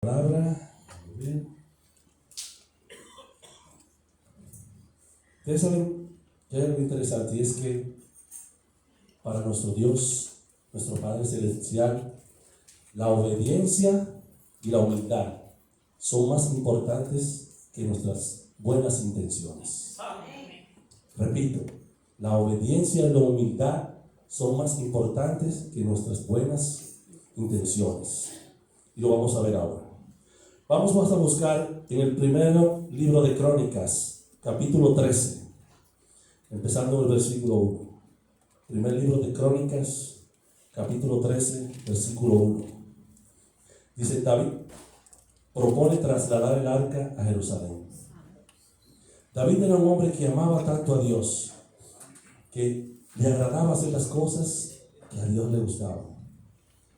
Palabra. Muy bien. Ustedes saben que hay algo interesante, y es que para nuestro Dios, nuestro Padre Celestial, la obediencia y la humildad son más importantes que nuestras buenas intenciones. Repito, la obediencia y la humildad son más importantes que nuestras buenas intenciones. Y lo vamos a ver ahora. Vamos a buscar en el primer libro de Crónicas, capítulo 13, empezando en el versículo 1. Primer libro de Crónicas, capítulo 13, versículo 1. Dice: David propone trasladar el arca a Jerusalén. David era un hombre que amaba tanto a Dios, que le agradaba hacer las cosas que a Dios le gustaban.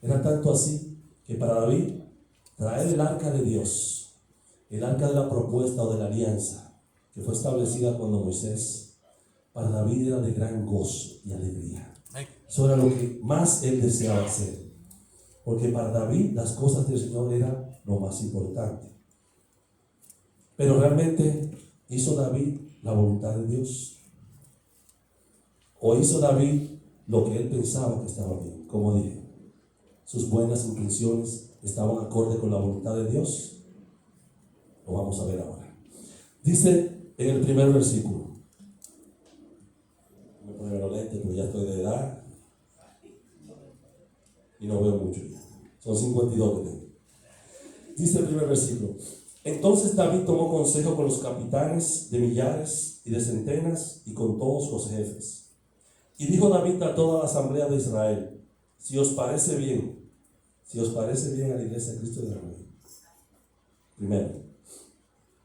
Era tanto así que para David traer el arca de Dios, el arca de la propuesta o de la alianza, que fue establecida cuando Moisés, para David era de gran gozo y alegría. Eso era lo que más él deseaba hacer, porque para David las cosas del Señor eran lo más importante. Pero realmente, ¿hizo David la voluntad de Dios? ¿O hizo David lo que él pensaba que estaba bien? Como dije, sus buenas intenciones estaban acorde con la voluntad de Dios. Lo vamos a ver ahora. Dice en el primer versículo, me pongo los lentes porque ya estoy de edad y no veo mucho ya. Son 52 que tengo. Dice el primer versículo: entonces David tomó consejo con los capitanes de millares y de centenas y con todos los jefes. Y dijo David a toda la asamblea de Israel: si os parece bien a la iglesia de Cristo de la Rey, primero,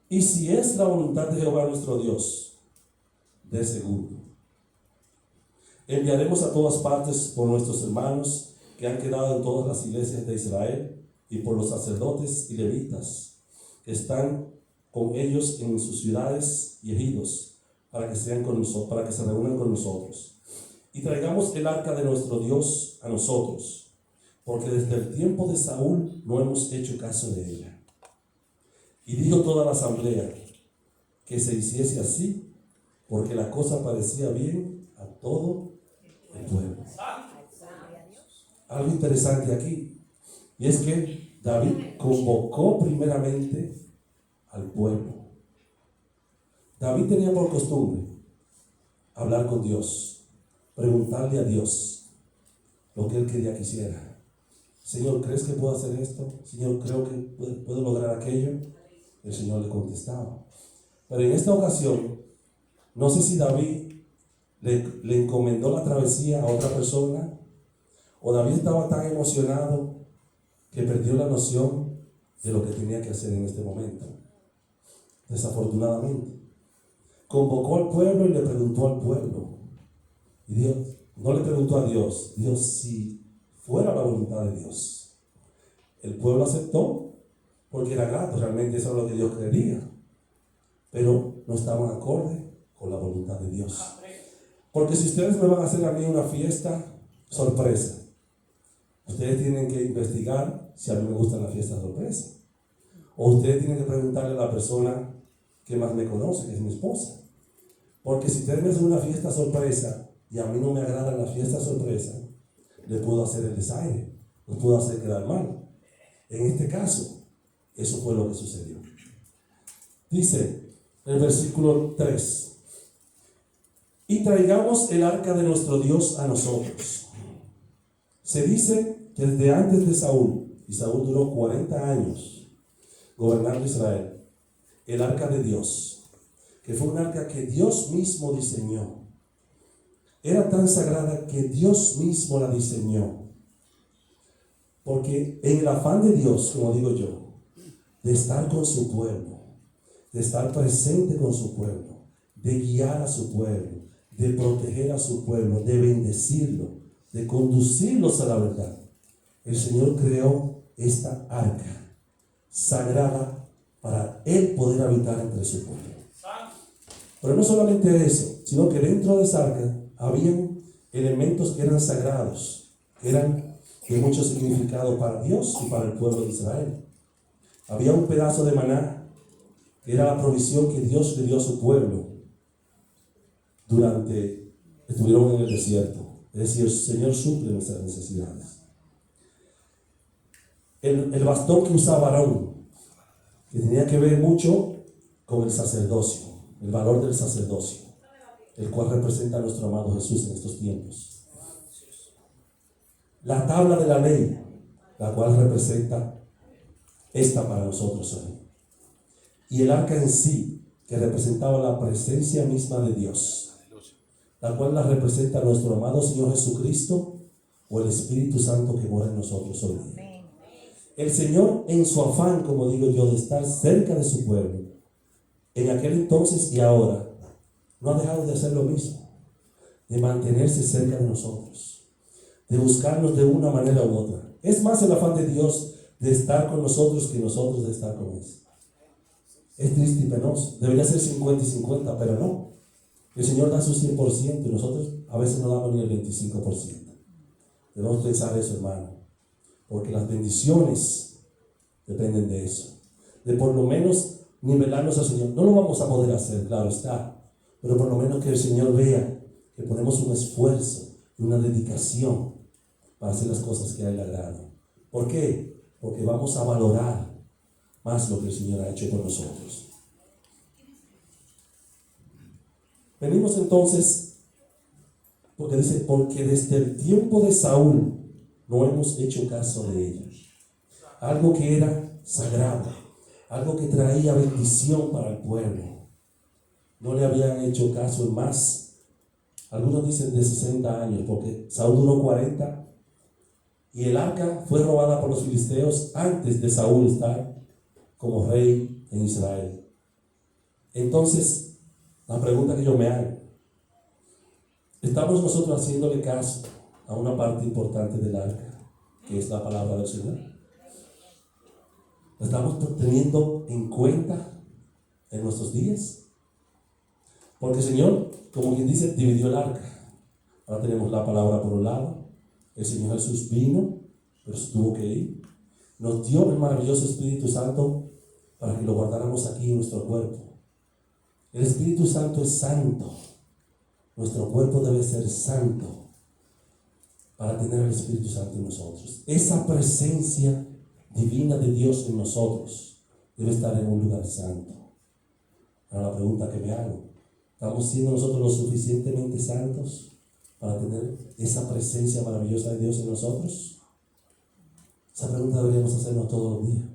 y si es la voluntad de Jehová nuestro Dios, de segundo, enviaremos a todas partes por nuestros hermanos que han quedado en todas las iglesias de Israel, y por los sacerdotes y levitas que están con ellos en sus ciudades y ejidos, para que se reúnan con nosotros, y traigamos el arca de nuestro Dios a nosotros, porque desde el tiempo de Saúl no hemos hecho caso de ella. Y dijo toda la asamblea que se hiciese así, porque la cosa parecía bien a todo el pueblo. Algo interesante aquí, y es que David convocó primeramente al pueblo. David tenía por costumbre hablar con Dios, preguntarle a Dios lo que él quería que hiciera. Señor, ¿crees que puedo hacer esto? Señor, creo que puedo lograr aquello. El Señor le contestaba. Pero en esta ocasión, no sé si David le encomendó la travesía a otra persona, o David estaba tan emocionado que perdió la noción de lo que tenía que hacer en este momento. Desafortunadamente, convocó al pueblo y le preguntó al pueblo. Y Dios no le preguntó a Dios, si fuera la voluntad de Dios. El pueblo aceptó porque era grato, realmente eso es lo que Dios quería, pero no estaban acorde con la voluntad de Dios. Porque si ustedes me van a hacer a mí una fiesta sorpresa, ustedes tienen que investigar si a mí me gusta la fiesta sorpresa, o ustedes tienen que preguntarle a la persona que más me conoce, que es mi esposa. Porque si ustedes me hacen una fiesta sorpresa y a mí no me agrada la fiesta sorpresa, le puedo hacer el desaire, lo puedo hacer quedar mal. En este caso, eso fue lo que sucedió. Dice el versículo 3: y traigamos el arca de nuestro Dios a nosotros. Se dice que desde antes de Saúl, y Saúl duró 40 años gobernando Israel, el arca de Dios, que fue un arca que Dios mismo diseñó, era tan sagrada que Dios mismo la diseñó. Porque en el afán de Dios, como digo yo, de estar con su pueblo, de estar presente con su pueblo, de guiar a su pueblo, de proteger a su pueblo, de bendecirlo, de conducirlos a la verdad, el Señor creó esta arca sagrada para Él poder habitar entre su pueblo. Pero no solamente eso, sino que dentro de esa arca habían elementos que eran sagrados, que eran de mucho significado para Dios y para el pueblo de Israel. Había un pedazo de maná que era la provisión que Dios le dio a su pueblo durante estuvieron en el desierto. Es decir, el Señor suple nuestras necesidades. El bastón que usaba Aarón, que tenía que ver mucho con el sacerdocio, el valor del sacerdocio, el cual representa a nuestro amado Jesús en estos tiempos. La tabla de la ley, la cual representa esta para nosotros hoy. Y el arca en sí, que representaba la presencia misma de Dios, la cual la representa nuestro amado Señor Jesucristo o el Espíritu Santo que mora en nosotros hoy día. El Señor, en su afán, como digo yo, de estar cerca de su pueblo, en aquel entonces y ahora, no ha dejado de hacer lo mismo, de mantenerse cerca de nosotros, de buscarnos de una manera u otra. Es más el afán de Dios de estar con nosotros que nosotros de estar con Él. Es triste y penoso. Debería ser 50 y 50, pero no. El Señor da su 100% y nosotros a veces no damos ni el 25%. Debemos pensar eso, hermano, porque las bendiciones dependen de eso, de por lo menos nivelarnos al Señor. No lo vamos a poder hacer, claro está, pero por lo menos que el Señor vea que ponemos un esfuerzo y una dedicación para hacer las cosas que a Él le agradan. ¿Por qué? Porque vamos a valorar más lo que el Señor ha hecho por nosotros. Venimos entonces, porque dice, porque desde el tiempo de Saúl no hemos hecho caso de ellos. Algo que era sagrado, algo que traía bendición para el pueblo. No le habían hecho caso en más. Algunos dicen de 60 años, porque Saúl duró 40 y el arca fue robada por los filisteos antes de Saúl estar como rey en Israel. Entonces, la pregunta que yo me hago, ¿estamos nosotros haciéndole caso a una parte importante del arca, que es la palabra del Señor? ¿Lo estamos teniendo en cuenta en nuestros días? Porque el Señor, como quien dice, dividió el arca. Ahora tenemos la palabra por un lado. El Señor Jesús vino, pero se tuvo que ir. Nos dio el maravilloso Espíritu Santo para que lo guardáramos aquí en nuestro cuerpo. El Espíritu Santo es santo. Nuestro cuerpo debe ser santo para tener el Espíritu Santo en nosotros. Esa presencia divina de Dios en nosotros debe estar en un lugar santo. Ahora la pregunta que me hago, ¿estamos siendo nosotros lo suficientemente santos para tener esa presencia maravillosa de Dios en nosotros? Esa pregunta deberíamos hacernos todos los días.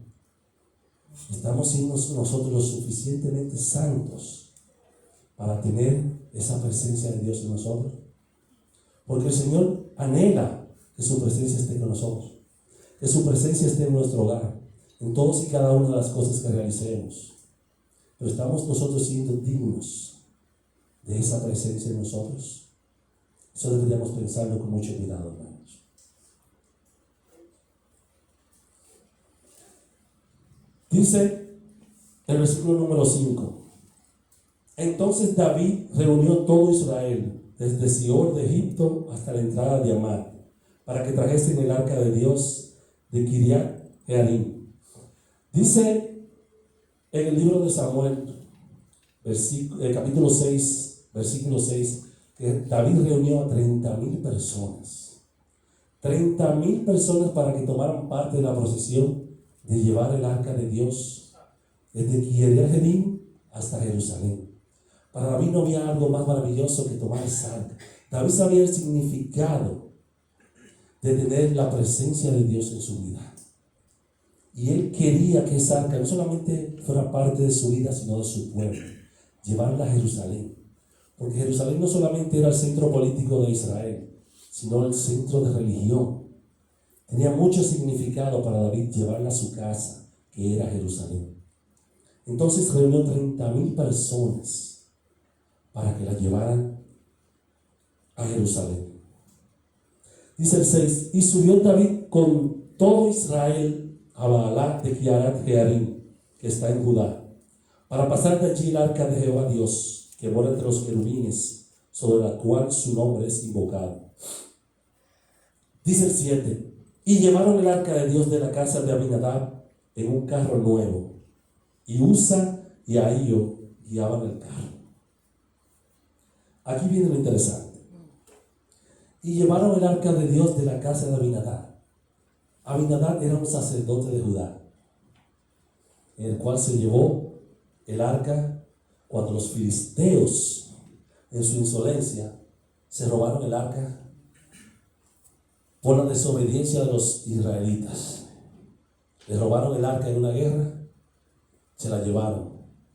¿Estamos siendo nosotros lo suficientemente santos para tener esa presencia de Dios en nosotros? Porque el Señor anhela que su presencia esté con nosotros, que su presencia esté en nuestro hogar, en todas y cada una de las cosas que realicemos. Pero ¿estamos nosotros siendo dignos de esa presencia en nosotros? Eso deberíamos pensarlo con mucho cuidado, hermanos. Dice el versículo número 5. Entonces David reunió todo Israel, desde Sior de Egipto hasta la entrada de Amad, para que trajesen el arca de Dios de Kiriat Jearim. Dice en el libro de Samuel, capítulo 6, versículo 6, que David reunió a 30,000 personas. 30,000 personas para que tomaran parte de la procesión de llevar el arca de Dios desde Kiriat Jearim hasta Jerusalén. Para David no había algo más maravilloso que tomar esa arca. David sabía el significado de tener la presencia de Dios en su vida. Y él quería que esa arca no solamente fuera parte de su vida, sino de su pueblo. Llevarla a Jerusalén. Porque Jerusalén no solamente era el centro político de Israel, sino el centro de religión. Tenía mucho significado para David llevarla a su casa, que era Jerusalén. Entonces reunió 30,000 personas para que la llevaran a Jerusalén. Dice el 6, y subió David con todo Israel a Baalat de Kiriat Jearim, que está en Judá, para pasar de allí el arca de Jehová Dios, que mora entre los querubines, sobre la cual su nombre es invocado. Dice el 7, y llevaron el arca de Dios de la casa de Abinadab, en un carro nuevo, y Usa y Ahío guiaban el carro. Aquí viene lo interesante. Y llevaron el arca de Dios de la casa de Abinadab. Abinadab era un sacerdote de Judá, en el cual se llevó el arca cuando los filisteos, en su insolencia, se robaron el arca por la desobediencia de los israelitas. Le robaron el arca en una guerra, se la llevaron,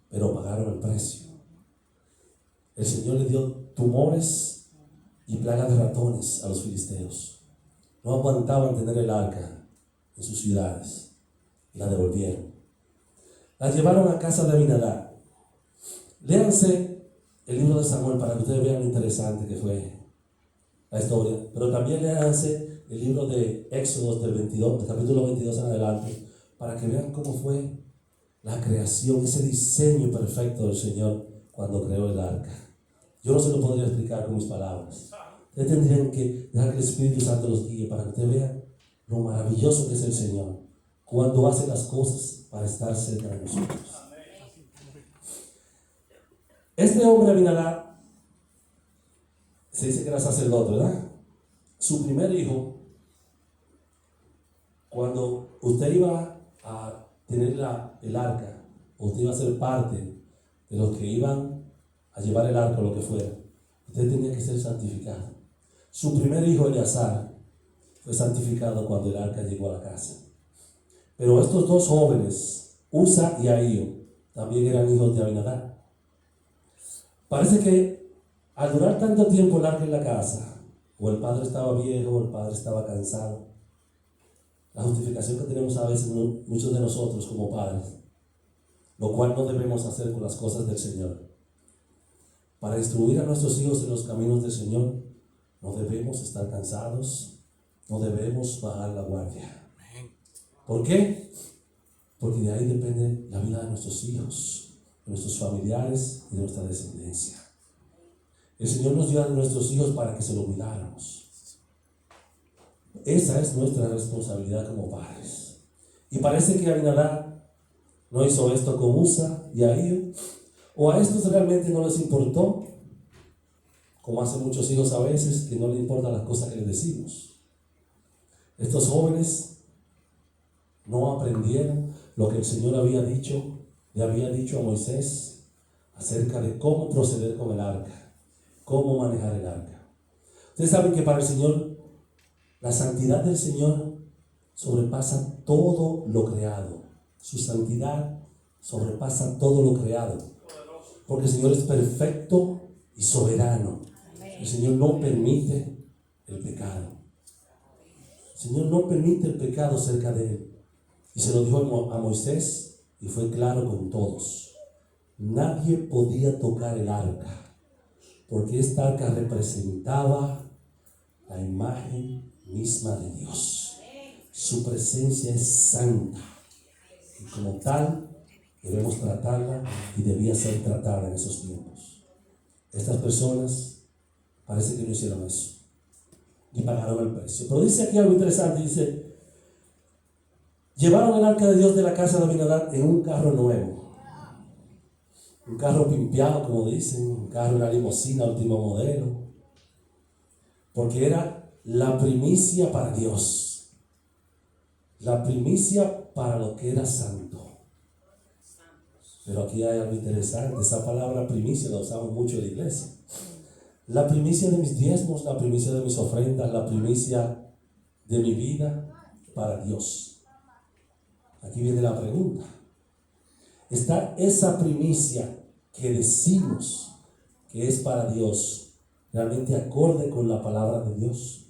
pero pagaron el precio. El Señor le dio tumores y plagas de ratones a los filisteos. No aguantaban tener el arca en sus ciudades y la devolvieron. La llevaron a casa de Abinadab. Léanse el libro de Samuel para que ustedes vean lo interesante que fue la historia, pero también léanse el libro de Éxodo del capítulo 22 en adelante, para que vean cómo fue la creación, ese diseño perfecto del Señor cuando creó el arca. Yo no se lo podría explicar con mis palabras. Ustedes tendrían que dejar que el Espíritu Santo los guíe para que ustedes vean lo maravilloso que es el Señor cuando hace las cosas para estar cerca de nosotros. Este hombre Abinadab se dice que era sacerdote, ¿verdad? Su primer hijo, cuando usted iba a tener el arca, usted iba a ser parte de los que iban a llevar el arca o lo que fuera, usted tenía que ser santificado. Su primer hijo, Eleazar, fue santificado cuando el arca llegó a la casa. Pero estos dos jóvenes, Usa y Ahío, también eran hijos de Abinadab. Parece que al durar tanto tiempo el arca en la casa, o el padre estaba viejo, o el padre estaba cansado. La justificación que tenemos a veces muchos de nosotros como padres, lo cual no debemos hacer con las cosas del Señor. Para instruir a nuestros hijos en los caminos del Señor, no debemos estar cansados, no debemos bajar la guardia. ¿Por qué? Porque de ahí depende la vida de nuestros hijos, de nuestros familiares y de nuestra descendencia. El Señor nos dio a nuestros hijos para que se lo cuidáramos. Esa es nuestra responsabilidad como padres. Y parece que Abinadab no hizo esto con Usa y Ahío, o a estos realmente no les importó, como hacen muchos hijos a veces, que no les importan las cosas que les decimos. Estos jóvenes no aprendieron lo que el Señor le había dicho a Moisés acerca de cómo proceder con el arca, cómo manejar el arca. Ustedes saben que para el Señor, la santidad del Señor sobrepasa todo lo creado. Su santidad sobrepasa todo lo creado. Porque el Señor es perfecto y soberano. El Señor no permite el pecado. El Señor no permite el pecado cerca de Él. Y se lo dijo a Moisés y fue claro con todos. Nadie podía tocar el arca, porque esta arca representaba la imagen misma de Dios. Su presencia es santa y como tal debemos tratarla y debía ser tratada en esos tiempos. Estas personas parece que no hicieron eso y pagaron el precio. Pero dice aquí algo interesante, dice: llevaron el arca de Dios de la casa de Abinadab en un carro nuevo, un carro pimpeado, como dicen, un carro, una limusina último modelo, porque era la primicia para Dios, la primicia para lo que era santo. Pero aquí hay algo interesante, esa palabra primicia la usamos mucho en la iglesia. La primicia de mis diezmos, la primicia de mis ofrendas, la primicia de mi vida para Dios. Aquí viene la pregunta: ¿está esa primicia que decimos que es para Dios realmente acorde con la palabra de Dios?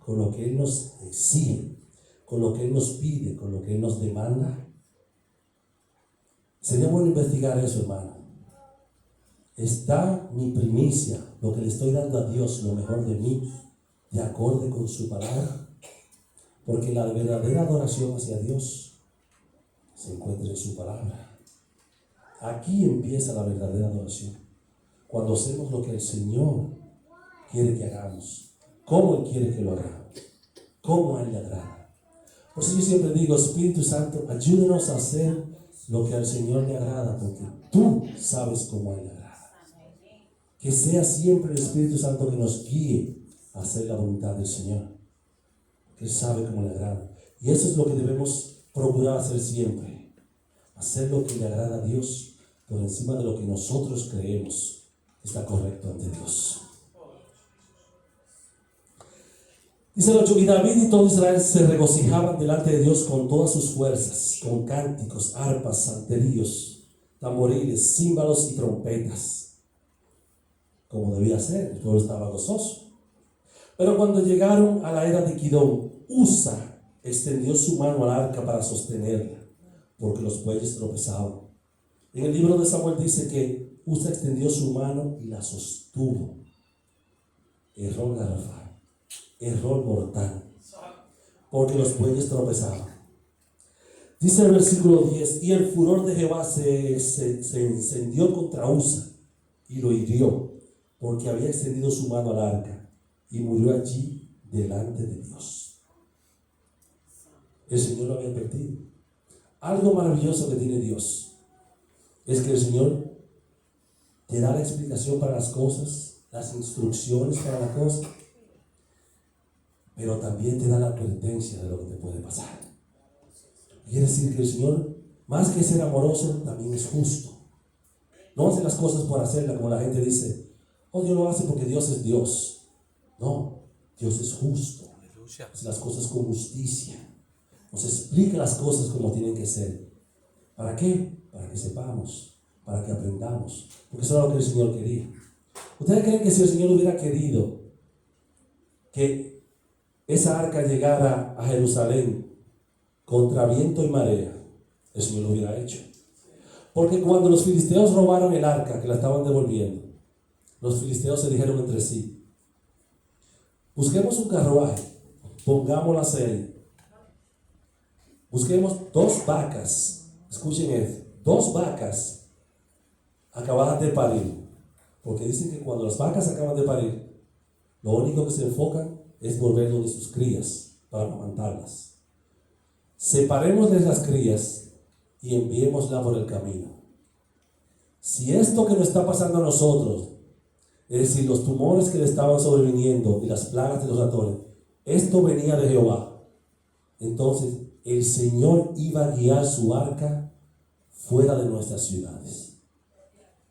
Con lo que Él nos exige, con lo que Él nos pide, con lo que Él nos demanda. Sería bueno investigar eso, hermano. ¿Está mi primicia, lo que le estoy dando a Dios, lo mejor de mí, de acorde con su palabra? Porque la verdadera adoración hacia Dios se encuentra en su palabra. Aquí empieza la verdadera adoración. Cuando hacemos lo que el Señor quiere que hagamos, cómo Él quiere que lo hagamos, cómo a Él le agrada. Por eso yo siempre digo, Espíritu Santo, ayúdenos a hacer lo que al Señor le agrada, porque tú sabes cómo a Él le agrada. Que sea siempre el Espíritu Santo que nos guíe a hacer la voluntad del Señor, que Él sabe cómo le agrada. Y eso es lo que debemos procurar hacer siempre, hacer lo que le agrada a Dios por encima de lo que nosotros creemos que está correcto ante Dios. Dice el 8, y David y todo Israel se regocijaban delante de Dios con todas sus fuerzas, con cánticos, arpas, salterios, tamboriles, címbalos y trompetas, como debía ser. El pueblo estaba gozoso. Pero cuando llegaron a la era de Kidón, Usa extendió su mano al arca para sostenerla, porque los bueyes tropezaban. En el libro de Samuel dice que Usa extendió su mano y la sostuvo. Error garrafal, error mortal, porque los bueyes tropezaban. Dice el versículo 10, y el furor de Jehová se encendió contra Usa y lo hirió, porque había extendido su mano al arca, y murió allí delante de Dios. El Señor lo había perdido. Algo maravilloso que tiene Dios es que el Señor te da la explicación para las cosas, las instrucciones para las cosas, pero también te da la advertencia de lo que te puede pasar. Quiere decir que el Señor, más que ser amoroso, también es justo. No hace las cosas por hacerlas, como la gente dice, oh, Dios lo hace porque Dios es Dios. No, Dios es justo. Hace las cosas con justicia. Nos explica las cosas como tienen que ser. ¿Para qué? Para que sepamos, para que aprendamos. Porque eso era lo que el Señor quería. ¿Ustedes creen que si el Señor hubiera querido que esa arca llegara a Jerusalén contra viento y marea, el Señor lo hubiera hecho? Porque cuando los filisteos robaron el arca, que la estaban devolviendo, los filisteos se dijeron entre sí, busquemos un carruaje, pongámosla a hacer, busquemos 2 vacas, escuchen esto, 2 vacas acabadas de parir, porque dicen que cuando las vacas acaban de parir, lo único que se enfocan es volver donde sus crías para amamantarlas. Separemos de las crías y enviémosla por el camino. Si esto que nos está pasando a nosotros, es decir, los tumores que le estaban sobreviniendo y las plagas de los ratones, esto venía de Jehová, entonces el Señor iba a guiar su arca fuera de nuestras ciudades.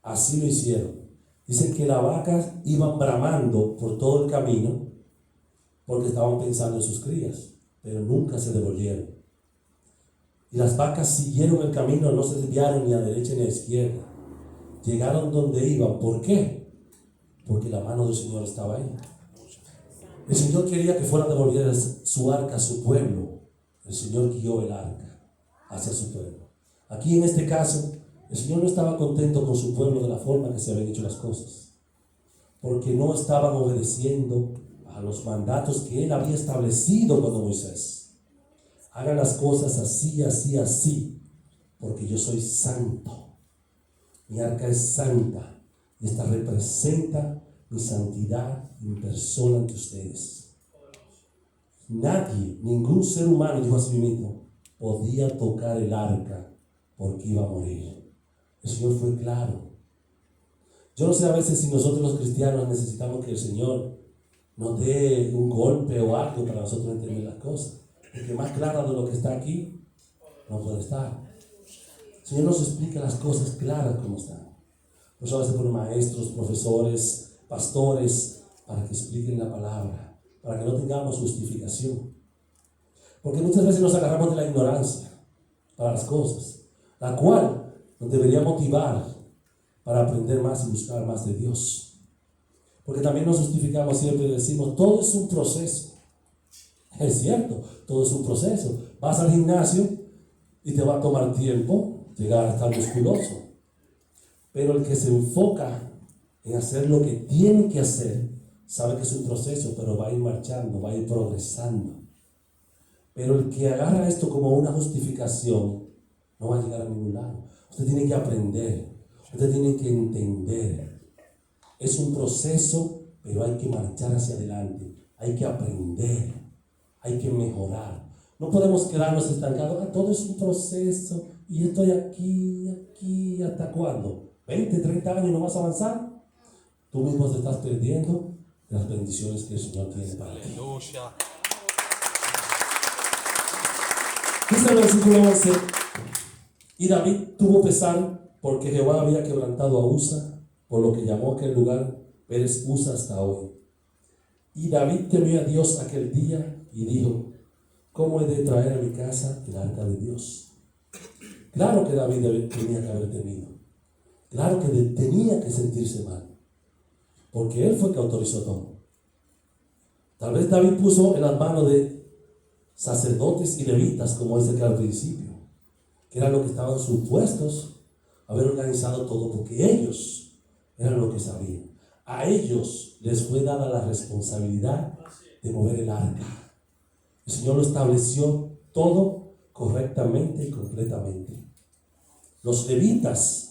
Así lo hicieron. Dicen que las vacas iban bramando por todo el camino porque estaban pensando en sus crías, pero nunca se devolvieron. Y las vacas siguieron el camino, no se desviaron ni a derecha ni a izquierda. Llegaron donde iban. ¿Por qué? Porque la mano del Señor estaba ahí. El Señor quería que fuera a devolver su arca a su pueblo. El Señor guió el arca hacia su pueblo. Aquí en este caso, el Señor no estaba contento con su pueblo de la forma que se habían hecho las cosas, porque no estaban obedeciendo a los mandatos que Él había establecido con Moisés. Hagan las cosas así, así, así, porque yo soy santo. Mi arca es santa y esta representa mi santidad en persona ante ustedes. Nadie, ningún ser humano, dijo a sí mismo, podía tocar el arca porque iba a morir. El Señor fue claro. Yo no sé a veces si nosotros los cristianos necesitamos que el Señor nos dé un golpe o algo para nosotros entender las cosas. Porque más claro de lo que está aquí, no puede estar. El Señor nos explica las cosas claras como están. Por eso a veces ponen maestros, profesores, pastores, para que expliquen la palabra, para que no tengamos justificación. Porque muchas veces nos agarramos de la ignorancia para las cosas, la cual nos debería motivar para aprender más y buscar más de Dios. Porque también nos justificamos siempre y decimos, todo es un proceso. Es cierto, todo es un proceso. Vas al gimnasio y te va a tomar tiempo llegar a estar musculoso. Pero el que se enfoca en hacer lo que tiene que hacer, sabe que es un proceso, pero va a ir marchando, va a ir progresando. Pero el que agarra esto como una justificación, no va a llegar a ningún lado. Usted tiene que aprender, usted tiene que entender. Es un proceso, pero hay que marchar hacia adelante, hay que aprender, hay que mejorar. No podemos quedarnos estancados. Todo es un proceso y estoy aquí, ¿hasta cuándo? ¿20, 30 años y no vas a avanzar? Tú mismo te estás perdiendo de las bendiciones que el Señor tiene para ti. Dice el versículo 11: y David tuvo pesar porque Jehová había quebrantado a Usa, por lo que llamó aquel lugar Pérez Usa hasta hoy. Y David temió a Dios aquel día y dijo: ¿cómo he de traer a mi casa el arca de Dios? Claro que David tenía que haber temido. Claro que tenía que sentirse mal, porque él fue el que autorizó todo. Tal vez David puso en las manos de sacerdotes y levitas, como dice que al principio, que eran los que estaban supuestos a haber organizado todo, porque ellos eran los que sabían. A ellos les fue dada la responsabilidad de mover el arca. El Señor lo estableció todo correctamente y completamente. Los levitas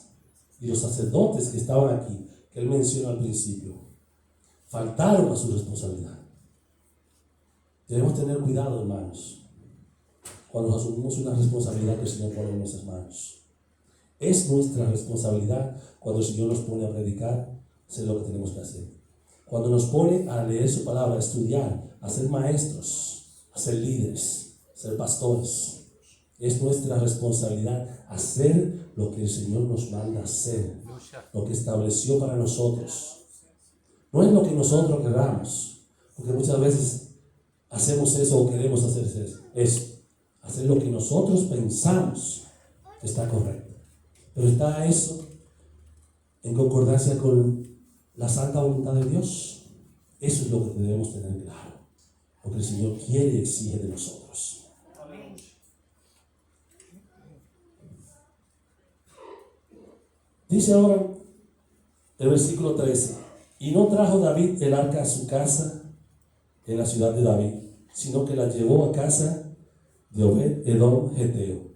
y los sacerdotes que estaban aquí, que él menciona al principio, faltaron a su responsabilidad. Debemos tener cuidado, hermanos, cuando asumimos una responsabilidad que el Señor pone en nuestras manos. Es nuestra responsabilidad cuando el Señor nos pone a predicar, hacer lo que tenemos que hacer. Cuando nos pone a leer su palabra, a estudiar, a ser maestros, a ser líderes, a ser pastores. Es nuestra responsabilidad hacer lo que el Señor nos manda hacer, lo que estableció para nosotros. No es lo que nosotros queramos, porque muchas veces hacemos eso o queremos hacer eso. Hacer lo que nosotros pensamos que está correcto. Pero ¿está eso en concordancia con la santa voluntad de Dios? Eso es lo que debemos tener claro, lo que el Señor quiere y exige de nosotros. Dice ahora el versículo 13: y no trajo David el arca a su casa en la ciudad de David, sino que la llevó a casa de Obed-Edom Geteo.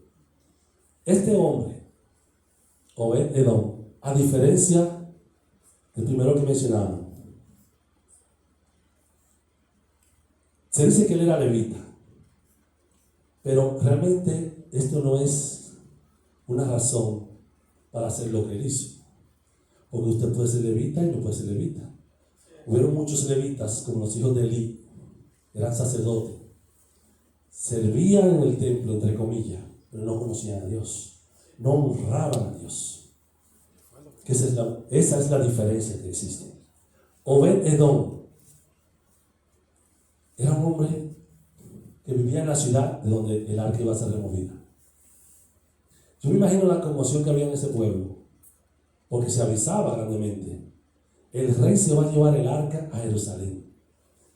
Este hombre, Obed-Edom, a diferencia del primero que mencionamos, se dice que él era levita, pero realmente esto no es una razón para hacer lo que él hizo, porque usted puede ser levita y no puede ser levita. Hubieron muchos levitas, como los hijos de Elí, eran sacerdotes, servían en el templo, entre comillas, pero no conocían a Dios, no honraban a Dios. Que esa es la diferencia que existe. Obed-Edom era un hombre que vivía en la ciudad de donde el arca iba a ser removida. Yo me imagino la conmoción que había en ese pueblo, porque se avisaba grandemente: el rey se va a llevar el arca a Jerusalén.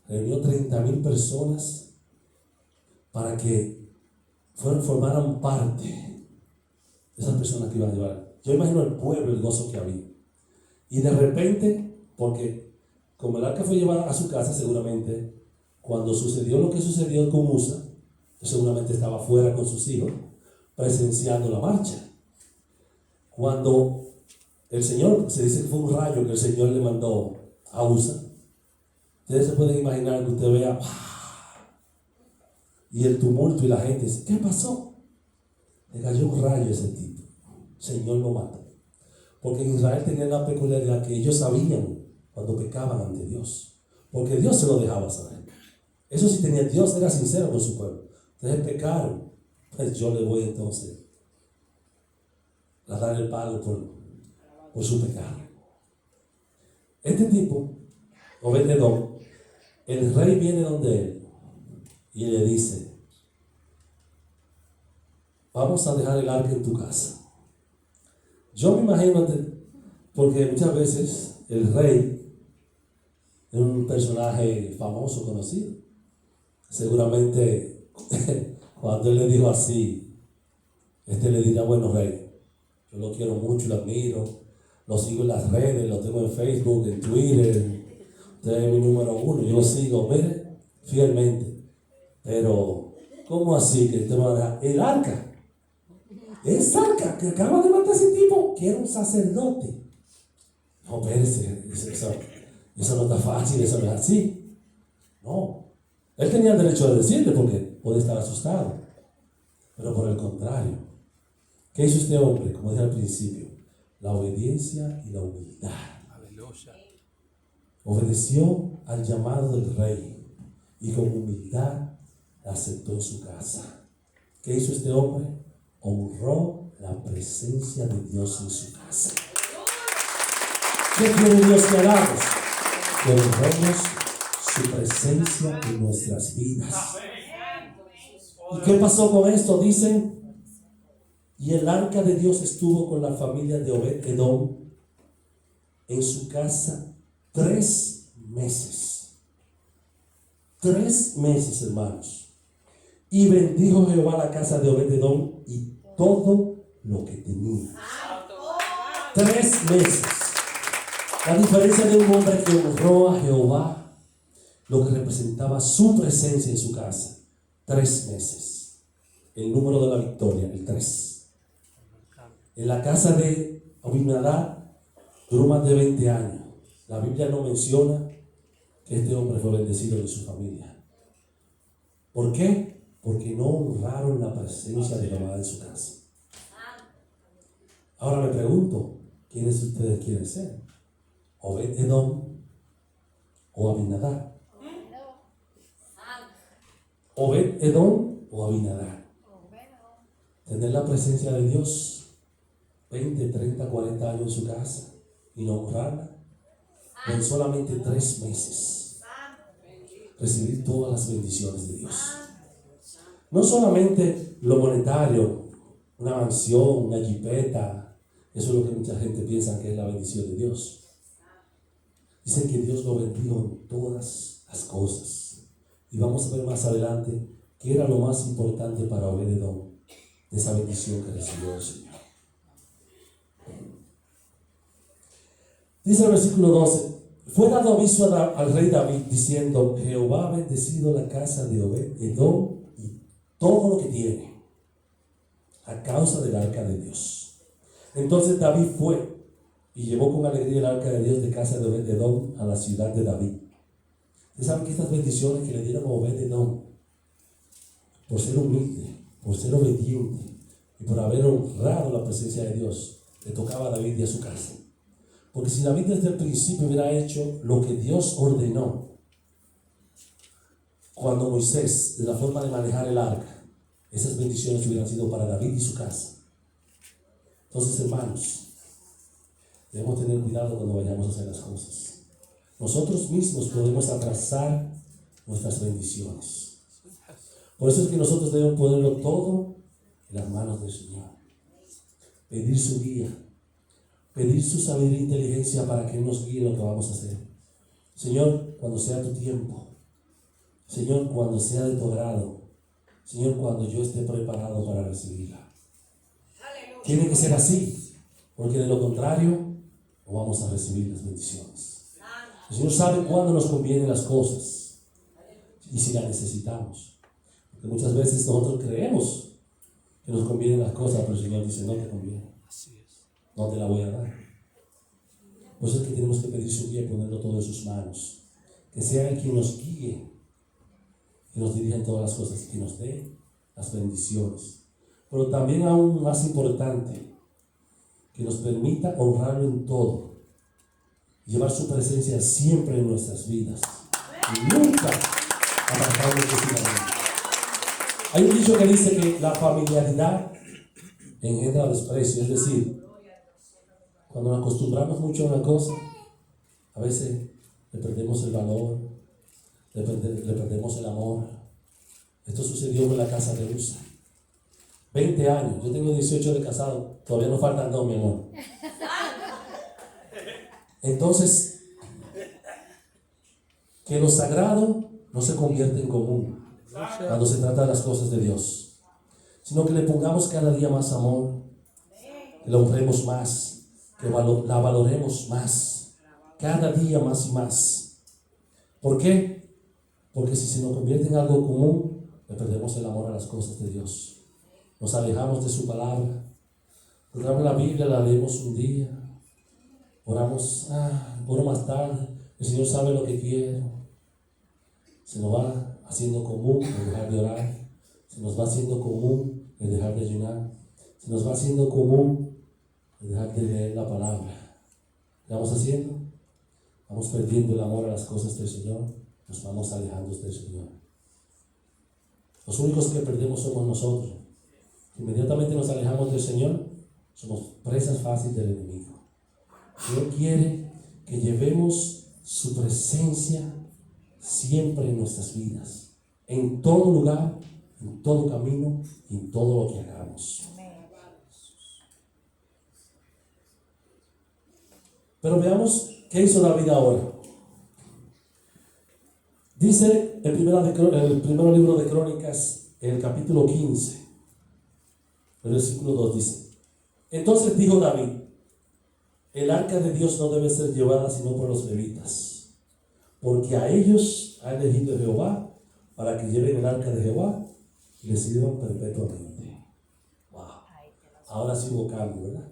Reunió 30,000 personas para que formaran parte de esas personas que iban a llevar. Yo imagino el pueblo, el gozo que había. Y de repente, porque como el arca fue llevada a su casa, seguramente, cuando sucedió lo que sucedió con Usa, seguramente estaba fuera con sus hijos, presenciando la marcha. Cuando el Señor, se dice que fue un rayo que el Señor le mandó a Usa, ustedes se pueden imaginar que usted vea y el tumulto y la gente dice: ¿qué pasó? Le cayó un rayo a ese tipo. El Señor lo mató. Porque en Israel tenían la peculiaridad que ellos sabían cuando pecaban ante Dios, porque Dios se lo dejaba saber. Eso sí tenía, Dios era sincero con su pueblo. Ustedes pecaron, pues yo le voy entonces a dar el pago por su pecado. Este tipo, Obed-Edom, el rey viene donde él y le dice: vamos a dejar el arca en tu casa. Yo me imagino, porque muchas veces el rey es un personaje famoso, conocido. Seguramente cuando él le dijo así, le dirá: bueno, rey, yo lo quiero mucho y lo admiro, lo sigo en las redes, lo tengo en Facebook, en Twitter, usted es mi número 1, yo lo sigo, mire, fielmente. Pero, ¿cómo así que usted me va a dejar el arca? Esa arca que acaba de matar ese tipo, que era un sacerdote. No, espérese, eso no está fácil, eso no es así. No, él tenía el derecho de decirle, porque puede estar asustado. Pero por el contrario, ¿qué hizo este hombre? Como dije al principio, la obediencia y la humildad. Aleluya. Obedeció al llamado del rey y con humildad la aceptó en su casa. ¿Qué hizo este hombre? Honró la presencia de Dios en su casa. ¿Qué quiere Dios que hagamos? Que honremos su presencia en nuestras vidas. ¿Y qué pasó con esto? Dicen, y el arca de Dios estuvo con la familia de Obed-Edom en su casa 3 meses. 3 meses, hermanos. Y bendijo Jehová la casa de Obed-Edom y todo lo que tenía. 3 meses. La diferencia de un hombre que honró a Jehová, lo que representaba su presencia en su casa. 3 meses. El número de la victoria, el 3. En la casa de Abinadab duró más de 20 años. La Biblia no menciona que este hombre fue bendecido en su familia. ¿Por qué? Porque no honraron la presencia de Jehová en su casa. Ahora me pregunto, ¿quiénes ustedes quieren ser? ¿Obed-Edom o Abinadab? ¿Obed-Edom o Abinadab? Tener la presencia de Dios 20, 30, 40 años en su casa y no honrarla. En solamente 3 meses recibir todas las bendiciones de Dios. No solamente lo monetario, una mansión, una jipeta, eso es lo que mucha gente piensa que es la bendición de Dios. Dicen que Dios lo bendijo en todas las cosas. Y vamos a ver más adelante qué era lo más importante para Obed-Edom de esa bendición que recibió el Señor. Dice el versículo 12: fue dado aviso al rey David diciendo: Jehová ha bendecido la casa de Obed-Edom y todo lo que tiene a causa del arca de Dios. Entonces David fue y llevó con alegría el arca de Dios de casa de Obed-Edom a la ciudad de David. Ustedes saben que estas bendiciones que le dieron a Obed-Edom, por ser humilde, por ser obediente y por haber honrado la presencia de Dios, le tocaba a David y a su casa. Porque si David desde el principio hubiera hecho lo que Dios ordenó, cuando Moisés, de la forma de manejar el arca, esas bendiciones hubieran sido para David y su casa. Entonces, hermanos, debemos tener cuidado cuando vayamos a hacer las cosas. Nosotros mismos podemos atrasar nuestras bendiciones. Por eso es que nosotros debemos ponerlo todo en las manos del Señor. Pedir su guía. Pedir su sabiduría e inteligencia para que Él nos guíe lo que vamos a hacer. Señor, cuando sea tu tiempo. Señor, cuando sea de tu agrado. Señor, cuando yo esté preparado para recibirla. Tiene que ser así, porque de lo contrario no vamos a recibir las bendiciones. El Señor sabe cuándo nos convienen las cosas y si las necesitamos. Porque muchas veces nosotros creemos que nos convienen las cosas, pero el Señor dice: no te conviene. No te la voy a dar. Por eso es que tenemos que pedir su guía y ponerlo todo en sus manos. Que sea Él quien nos guíe, que nos dirija en todas las cosas, que nos dé las bendiciones. Pero también aún más importante, que nos permita honrarlo en todo. Llevar su presencia siempre en nuestras vidas. Y nunca apartarnos de su mano. Hay un dicho que dice que la familiaridad engendra desprecio. Es decir, cuando nos acostumbramos mucho a una cosa, a veces le perdemos el valor, le perdemos el amor. Esto sucedió en la casa de Usa. 20 años, yo tengo 18 de casado, todavía nos faltan 2, mi amor. Entonces, que lo sagrado no se convierte en común cuando se trata de las cosas de Dios, sino que le pongamos cada día más amor, que la honremos más, que la valoremos más, cada día más y más. ¿Por qué? Porque si se nos convierte en algo común, le perdemos el amor a las cosas de Dios. Nos alejamos de su palabra. Oramos la Biblia, la leemos un día. Oramos, oro más tarde. El Señor sabe lo que quiero. Se nos va haciendo común dejar de orar. Se nos va haciendo común el dejar de ayunar. Se nos va haciendo común el dejar de leer la palabra. ¿Qué vamos haciendo? Vamos perdiendo el amor a las cosas del Señor. Nos vamos alejando del Señor. Los únicos que perdemos somos nosotros. Inmediatamente nos alejamos del Señor, somos presas fáciles del enemigo. Dios quiere que llevemos su presencia siempre en nuestras vidas, en todo lugar, en todo camino y en todo lo que hagamos. Pero veamos qué hizo David ahora. Dice el primer libro de Crónicas, en el capítulo 15, el versículo 2 dice: entonces dijo David, el arca de Dios no debe ser llevada sino por los levitas, porque a ellos ha elegido Jehová para que lleven el arca de Jehová y le sirvan perpetuamente. Wow. Ahora sí hubo cambio, ¿verdad?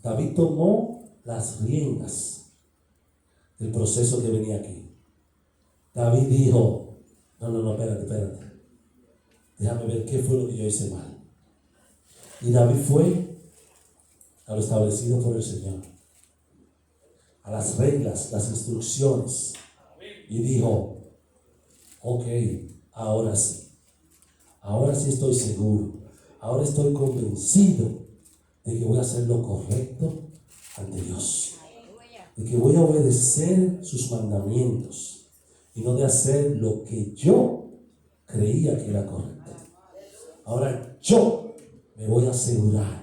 David tomó las riendas del proceso que venía aquí. David dijo, no, espérate. Déjame ver qué fue lo que yo hice mal. Y David fue a lo establecido por el Señor, a las reglas, las instrucciones, y dijo, ok, ahora sí estoy seguro, ahora estoy convencido de que voy a hacer lo correcto ante Dios, de que voy a obedecer sus mandamientos y no de hacer lo que yo creía que era correcto. Ahora yo me voy a asegurar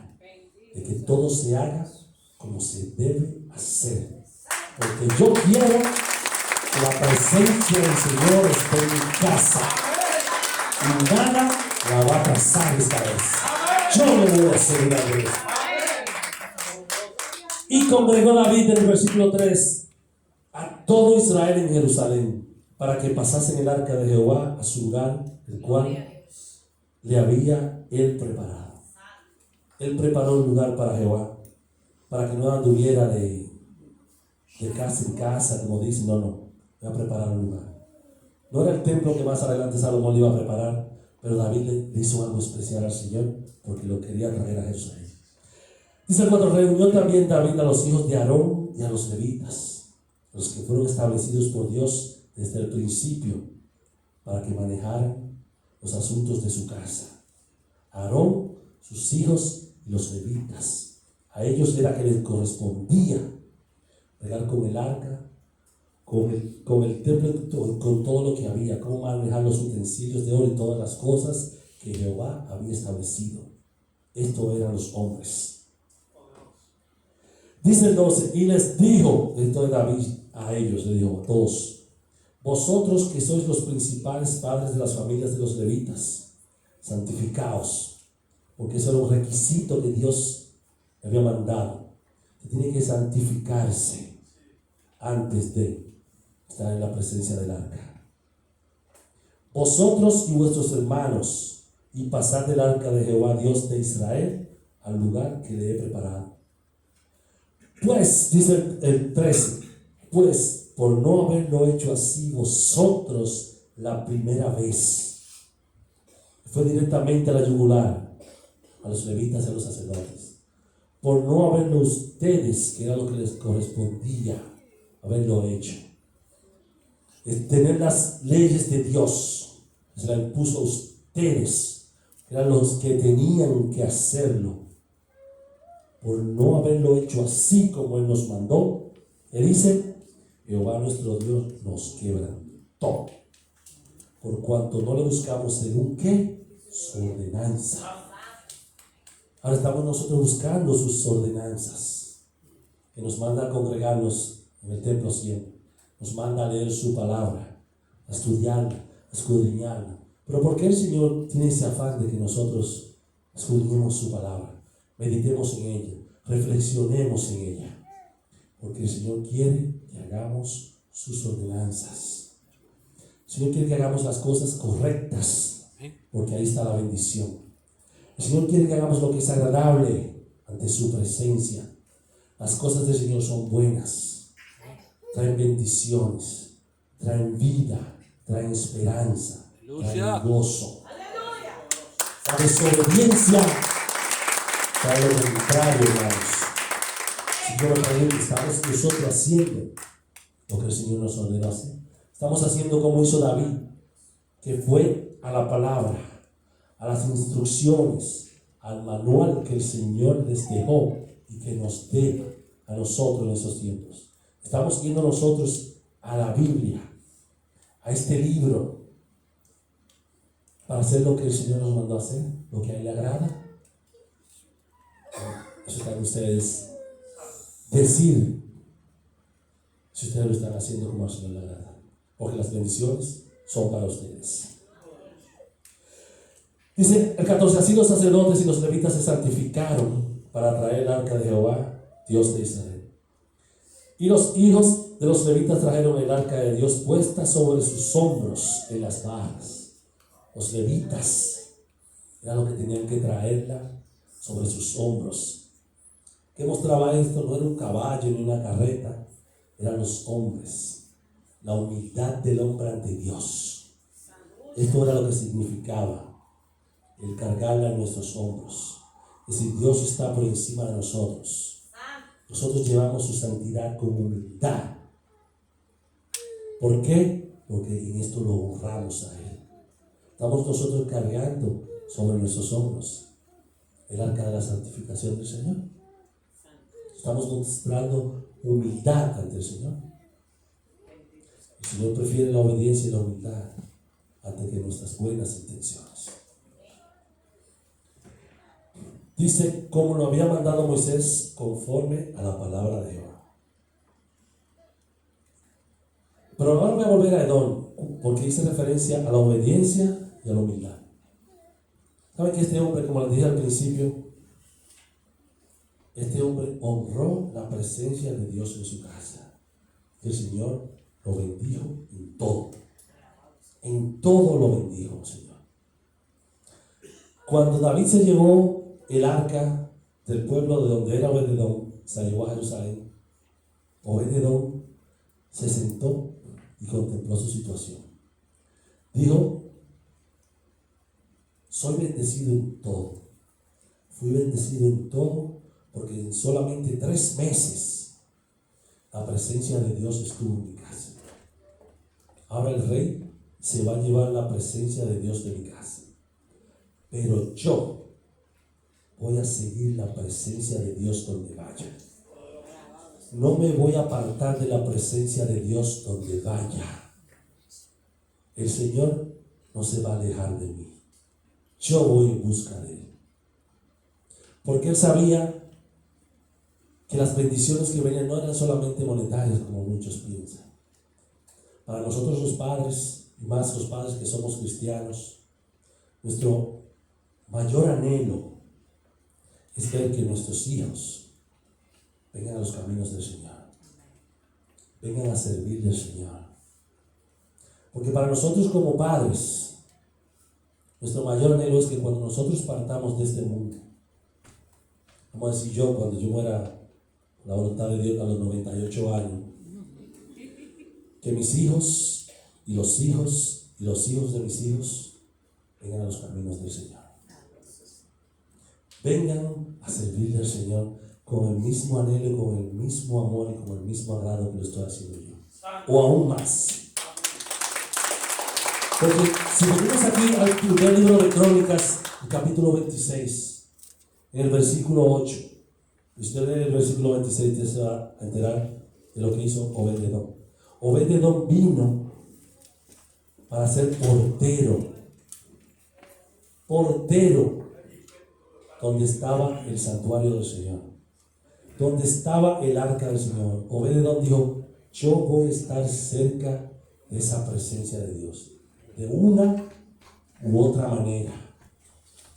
de que todo se haga como se debe hacer, porque yo quiero que la presencia del Señor esté en mi casa y nada la va a pasar esta vez. Yo me voy a asegurar de eso. Y congregó David en el versículo 3 a todo Israel en Jerusalén para que pasasen el arca de Jehová a su lugar, el cual le había él preparado. Él preparó un lugar para Jehová, para que no anduviera de casa en casa, como dicen, no, voy a preparar un lugar. No era el templo que más adelante Salomón le iba a preparar, pero David le hizo algo especial al Señor, porque lo quería traer a Jerusalén. Dice el 4, reunió también David a los hijos de Aarón y a los levitas, los que fueron establecidos por Dios desde el principio, para que manejaran los asuntos de su casa. Aarón, sus hijos y los levitas. A ellos era que les correspondía pegar con el arca, con el templo, con todo lo que había, cómo manejar los utensilios de oro y todas las cosas que Jehová había establecido. Esto eran los hombres. Dice el 12, y les dijo, esto de David a ellos, le dijo a todos: vosotros que sois los principales padres de las familias de los levitas, santificaos, porque eso era un requisito que Dios le había mandado. Que tiene que santificarse antes de estar en la presencia del arca. Vosotros y vuestros hermanos, y pasad del arca de Jehová Dios de Israel al lugar que le he preparado. Pues, dice el 13, pues por no haberlo hecho así vosotros la primera vez, fue directamente a la yugular, a los levitas y a los sacerdotes, por no haberlo ustedes, que era lo que les correspondía haberlo hecho. Es tener las leyes de Dios, se las impuso a ustedes, que eran los que tenían que hacerlo. Por no haberlo hecho así como Él nos mandó, Él dice: Jehová nuestro Dios nos quebrantó, por cuanto no le buscamos según ¿qué? Su ordenanza. Ahora estamos nosotros buscando sus ordenanzas, que nos manda a congregarnos en el templo siempre, nos manda a leer su palabra, a estudiarla, a escudriñarla. Pero ¿por qué el Señor tiene ese afán de que nosotros escudriñemos su palabra? Meditemos en ella, reflexionemos en ella, porque el Señor quiere que hagamos sus ordenanzas. El Señor quiere que hagamos las cosas correctas, porque ahí está la bendición. El Señor quiere que hagamos lo que es agradable ante su presencia. Las cosas del Señor son buenas, traen bendiciones, traen vida, traen esperanza, traen gozo. La desobediencia trae lo contrario, hermanos. Si yo me pregunto, ¿estamos nosotros haciendo lo que el Señor nos ordenó hacer? Estamos haciendo como hizo David, que fue a la palabra, a las instrucciones, al manual que el Señor les dejó y que nos dé a nosotros en esos tiempos. Estamos yendo nosotros a la Biblia, a este libro, para hacer lo que el Señor nos mandó a hacer, lo que a Él le agrada. Eso están ustedes decir si ustedes lo están haciendo como al Señor le agrada, porque las bendiciones son para ustedes. Dice el 14: así los sacerdotes y los levitas se santificaron para traer el arca de Jehová, Dios de Israel. Y los hijos de los levitas trajeron el arca de Dios puesta sobre sus hombros en las varas. Los levitas era lo que tenían que traerla sobre sus hombros. ¿Qué mostraba esto? No era un caballo ni una carreta, eran los hombres, la humildad del hombre ante Dios. Esto era lo que significaba el cargarla en nuestros hombros. Es decir, Dios está por encima de nosotros. Nosotros llevamos su santidad con humildad. ¿Por qué? Porque en esto lo honramos a Él. Estamos nosotros cargando sobre nuestros hombros el arca de la santificación del Señor. Estamos mostrando humildad ante el Señor. El Señor prefiere la obediencia y la humildad antes que nuestras buenas intenciones. Dice, como lo había mandado Moisés, conforme a la palabra de Jehová. Pero ahora voy a volver a Edom, porque hice referencia a la obediencia y a la humildad. ¿Saben que este hombre, como les dije al principio, este hombre honró la presencia de Dios en su casa? El Señor lo bendijo en todo. En todo lo bendijo el Señor. Cuando David se llevó el arca del pueblo de donde era Obed-Edom, se llevó a Jerusalén, Obed-Edom se sentó y contempló su situación. Dijo: soy bendecido en todo. Fui bendecido en todo porque en solamente 3 meses la presencia de Dios estuvo en mi casa. Ahora el rey se va a llevar la presencia de Dios de mi casa. Pero yo voy a seguir la presencia de Dios donde vaya. No me voy a apartar de la presencia de Dios donde vaya. El Señor no se va a alejar de mí. Yo voy en busca de Él. Porque Él sabía que las bendiciones que venían no eran solamente monetarias, como muchos piensan. Para nosotros los padres, y más los padres que somos cristianos, nuestro mayor anhelo es ver que nuestros hijos vengan a los caminos del Señor, vengan a servirle al Señor. Porque para nosotros como padres, nuestro mayor anhelo es que cuando nosotros partamos de este mundo, vamos a decir yo, cuando yo muera, la voluntad de Dios a los 98 años, que mis hijos y los hijos y los hijos de mis hijos vengan a los caminos del Señor. Vengan a servirle al Señor con el mismo anhelo, con el mismo amor y con el mismo agrado que lo estoy haciendo yo. O aún más. Porque si venimos aquí al primer libro de Crónicas, el capítulo 26, en el versículo 8, y usted lee el versículo 26, usted se va a enterar de lo que hizo Obed-Edom. Obed-Edom vino para ser portero donde estaba el santuario del Señor, donde estaba el arca del Señor. Obed-Edom dijo: yo voy a estar cerca de esa presencia de Dios, de una u otra manera.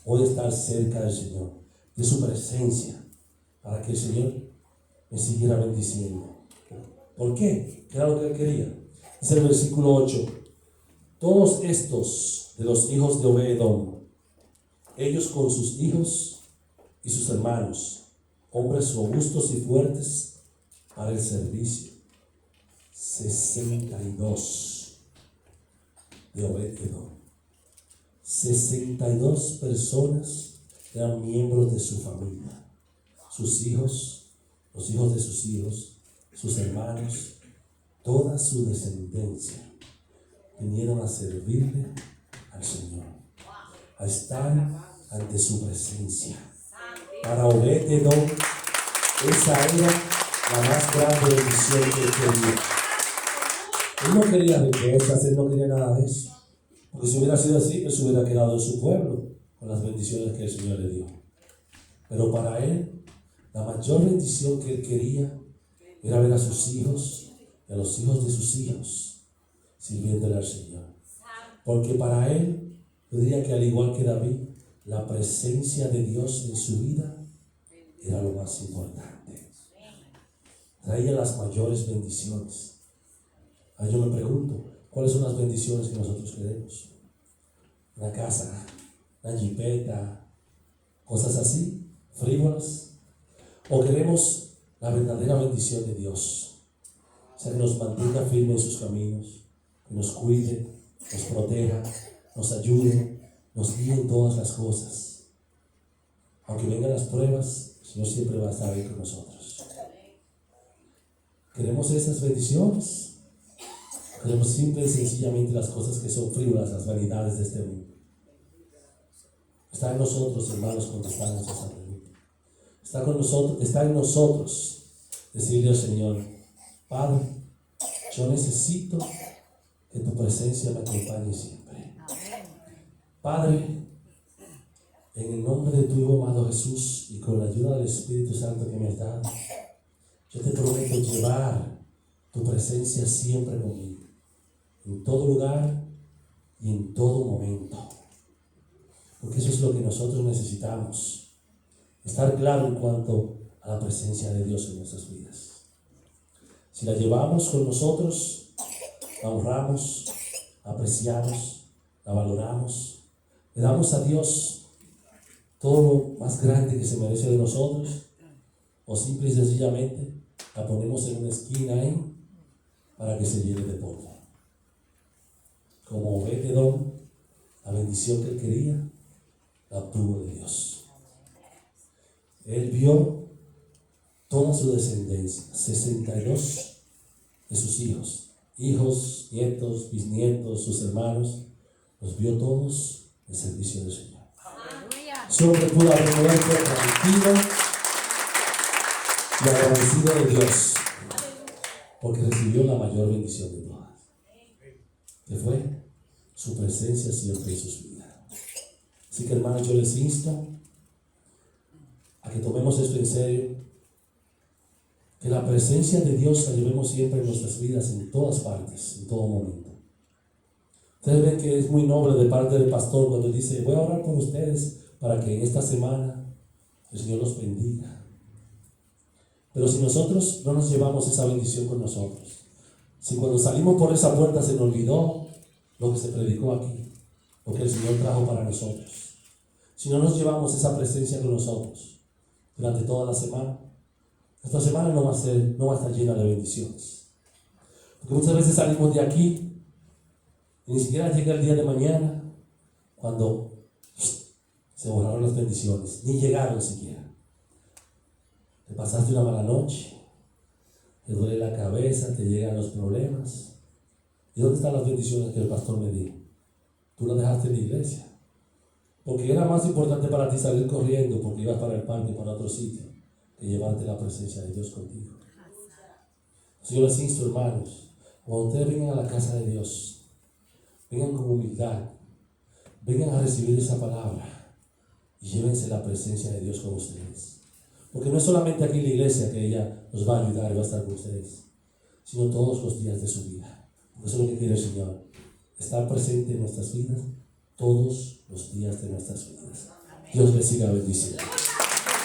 Voy a estar cerca del Señor, de su presencia, para que el Señor me siguiera bendiciendo. ¿Por qué? ¿Qué era lo que él quería? Dice el versículo 8: todos estos de los hijos de Obed-Edom, ellos con sus hijos y sus hermanos, hombres robustos y fuertes para el servicio, 62 de Obed-Edom. 62 personas eran miembros de su familia. Sus hijos, los hijos de sus hijos, sus hermanos, toda su descendencia vinieron a servirle al Señor, a estar ante su presencia. Para Obed-Edom, esa era la más grande bendición que él quería. Él no quería riquezas, él no quería nada de eso. Porque si hubiera sido así, él se hubiera quedado en su pueblo con las bendiciones que el Señor le dio. Pero para él, la mayor bendición que él quería era ver a sus hijos y a los hijos de sus hijos sirviéndole al Señor. Porque para él, yo diría que al igual que David, la presencia de Dios en su vida era lo más importante. Traía las mayores bendiciones. Yo me pregunto, ¿cuáles son las bendiciones que nosotros queremos? Una casa, una jipeta, cosas así, frívolas. ¿O queremos la verdadera bendición de Dios? O sea, que nos mantenga firmes en sus caminos, que nos cuide, nos proteja, nos ayude, nos guíe en todas las cosas. Aunque vengan las pruebas, el Señor siempre va a estar ahí con nosotros. ¿Queremos esas bendiciones? Queremos simple y sencillamente las cosas que son frívolas, las vanidades de este mundo. Está en nosotros, hermanos, contestarnos esa pregunta. Está en nosotros decirle al Señor: Padre, yo necesito que tu presencia me acompañe siempre. Padre, en el nombre de tu Hijo amado Jesús y con la ayuda del Espíritu Santo que me has dado, yo te prometo llevar tu presencia siempre conmigo, en todo lugar y en todo momento. Porque eso es lo que nosotros necesitamos, estar claro en cuanto a la presencia de Dios en nuestras vidas. Si la llevamos con nosotros, la honramos, la apreciamos, la valoramos, le damos a Dios todo lo más grande que se merece de nosotros, o simple y sencillamente la ponemos en una esquina ahí para que se llene de polvo. Como Obed-Edom, la bendición que él quería la obtuvo de Dios. Él vio toda su descendencia, 62 de sus hijos, nietos, bisnietos, sus hermanos, los vio todos en servicio del Señor. Ese hombre pudo haber muerto tranquilo y agradecido de Dios, porque recibió la mayor bendición de todas, que fue su presencia siempre en sus vidas. Así que, hermanos, yo les insto a que tomemos esto en serio, que la presencia de Dios la llevemos siempre en nuestras vidas, en todas partes, en todo momento. Ustedes ven que es muy noble de parte del pastor cuando él dice: voy a orar por ustedes para que en esta semana el Señor los bendiga. Pero si nosotros no nos llevamos esa bendición con nosotros, si cuando salimos por esa puerta se nos olvidó lo que se predicó aquí, lo que el Señor trajo para nosotros, si no nos llevamos esa presencia con nosotros durante toda la semana, esta semana no va a estar llena de bendiciones. Porque muchas veces salimos de aquí y ni siquiera llega el día de mañana cuando se borraron las bendiciones, ni llegaron siquiera. Te pasaste una mala noche, te duele la cabeza, te llegan los problemas. ¿Y dónde están las bendiciones que el pastor me dijo? Tú las dejaste en la iglesia, porque era más importante para ti salir corriendo porque ibas para el parque, para otro sitio, que llevarte la presencia de Dios contigo. Entonces yo les insto, hermanos, cuando ustedes vengan a la casa de Dios, vengan con humildad, vengan a recibir esa palabra y llévense la presencia de Dios con ustedes. Porque no es solamente aquí en la iglesia que ella nos va a ayudar y va a estar con ustedes, sino todos los días de su vida. Porque eso es lo que quiere el Señor, estar presente en nuestras vidas todos los días de nuestras vidas. Dios les siga bendiciendo.